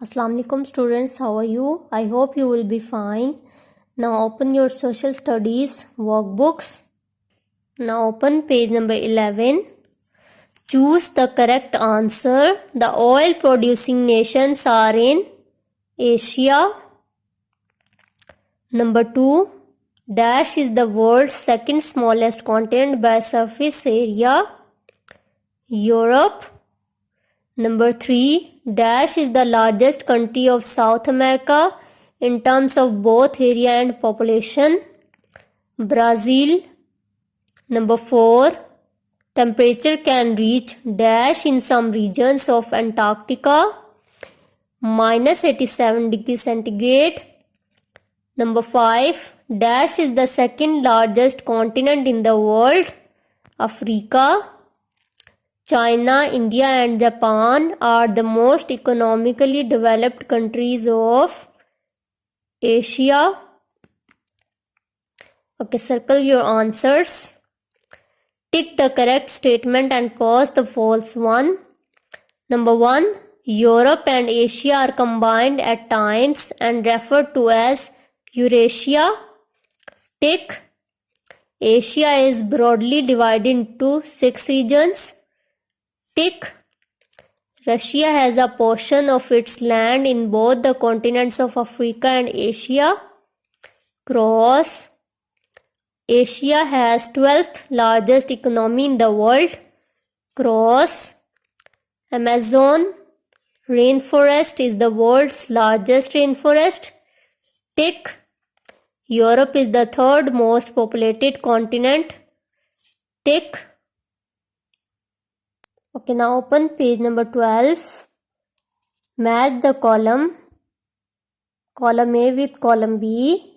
Assalamu alaikum students, how are you? I hope you will be fine. Now open your social studies workbooks. Now open page number 11. Choose the correct answer. The oil producing nations are in Asia. Number 2. Dash is the world's second smallest continent by surface area. Europe. Number 3. Dash is the largest country of South America in terms of both area and population. Brazil. Number 4. Temperature can reach dash in some regions of Antarctica, -87 degrees centigrade. Number 5. Dash is the second largest continent in the world. Africa. China, India and Japan are the most economically developed countries of Asia. Okay, circle your answers. Tick the correct statement and cross the false one. Number 1. Europe and Asia are combined at times and referred to as Eurasia. Tick. Asia is broadly divided into 6 regions. Tick. Russia has a portion of its land in both the continents of Africa and Asia. Cross. Asia has 12th largest economy in the world. Cross. Amazon rainforest is the world's largest rainforest. Tick. Europe is the third most populated continent. Tick. Okay, now open page number 12. Match the column A with column B.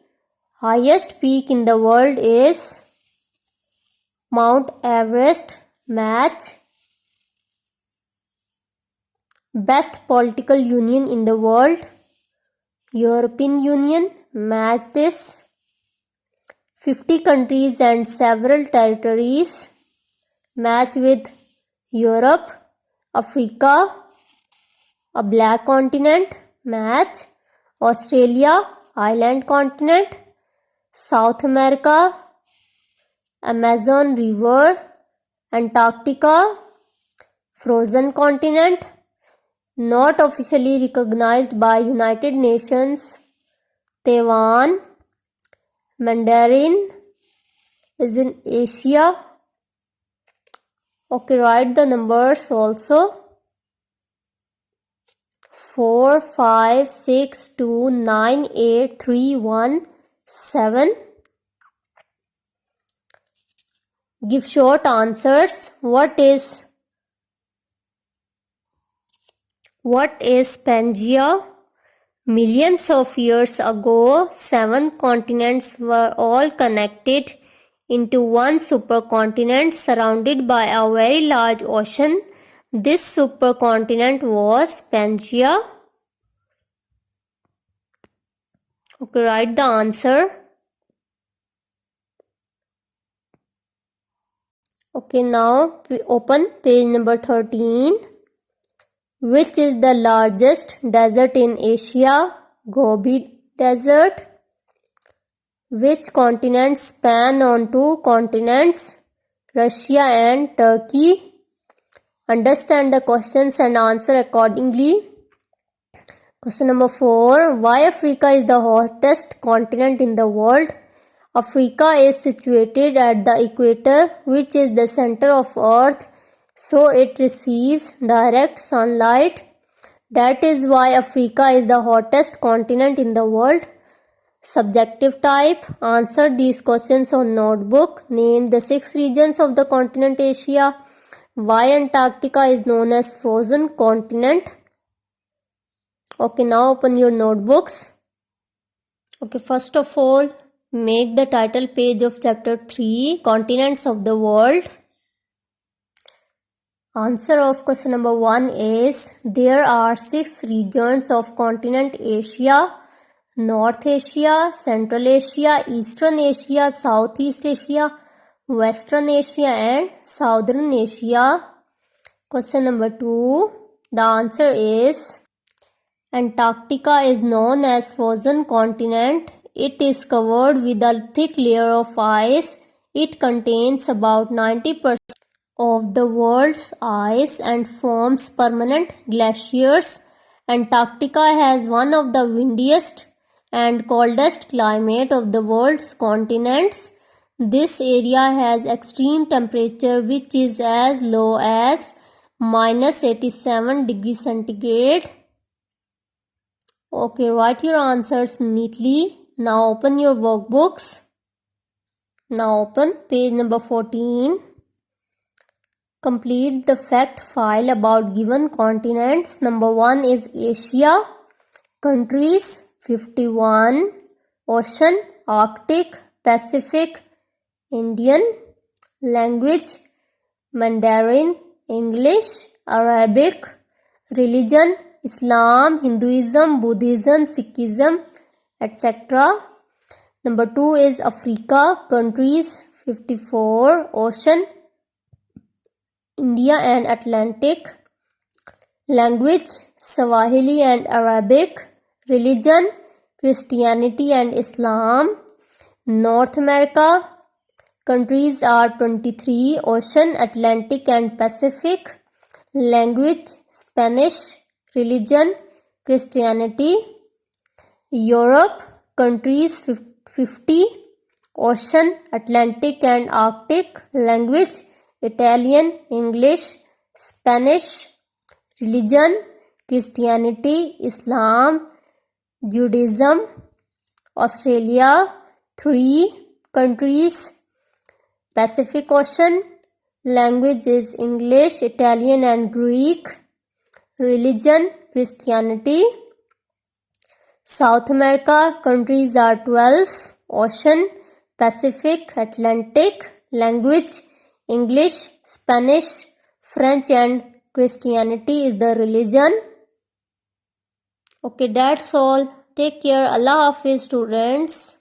Highest peak in the world is Mount Everest. Match. Best political union in the world, European Union. Match this. 50 countries and several territories. Match with Europe. Africa, a black continent. Match. Australia, island continent. South America, Amazon river. Antarctica, frozen continent. Not officially recognized by United Nations, Taiwan. Mandarin is in Asia. Okay, write the numbers also. 4, 5, 6, 2, 9, 8, 3, 1, 7. Give short answers. What is Pangea? Millions of years ago, 7 continents were all connected into one supercontinent surrounded by a very large ocean. This supercontinent was Pangea. Okay, write the answer. Okay, now we open page number 13. Which is the largest desert in Asia? Gobi Desert. Which continents span on 2 continents? Russia and Turkey. Understand the questions and answer accordingly. Question number 4. Why Africa is the hottest continent in the world? Africa is situated at the equator, which is the center of Earth, so it receives direct sunlight. That is why Africa is the hottest continent in the world. Subjective type. Answer these questions on notebook. Name the 6 regions of the continent Asia. Why Antarctica is known as frozen continent. Okay, now open your notebooks. Okay, first of all, make the title page of chapter 3, Continents of the World. Answer of question number 1 is, there are 6 regions of continent Asia: North Asia, Central Asia, Eastern Asia, Southeast Asia, Western Asia and Southern Asia. Question number 2, the answer is Antarctica is known as frozen continent. It is covered with a thick layer of ice. It contains about 90% of the world's ice and forms permanent glaciers. Antarctica has one of the windiest and coldest climate of the world's continents. This area has extreme temperature which is as low as minus 87 degrees centigrade. Okay, write your answers neatly. Now open your workbooks. Now open page number 14. Complete the fact file about given continents. Number 1 is Asia. Countries 51. Ocean, Arctic, Pacific, Indian. Language Mandarin, English, Arabic. Religion Islam, Hinduism, Buddhism, Sikhism, etc. Number 2 is Africa. Countries 54. Ocean India and Atlantic. Language Swahili and Arabic. Religion Christianity and Islam. North America. Countries are 23. Ocean Atlantic and Pacific. Language Spanish. Religion Christianity. Europe. Countries 50. Ocean Atlantic and Arctic. Language Italian, English, Spanish. Religion Christianity, Islam, Judaism. Australia 3 countries. Pacific Ocean. Language is English, Italian and Greek. Religion Christianity. South America. Countries are 12. Ocean Pacific, Atlantic. Language English, Spanish, French and Christianity is the religion. Okay, that's all. Take care. Allah Hafiz, students.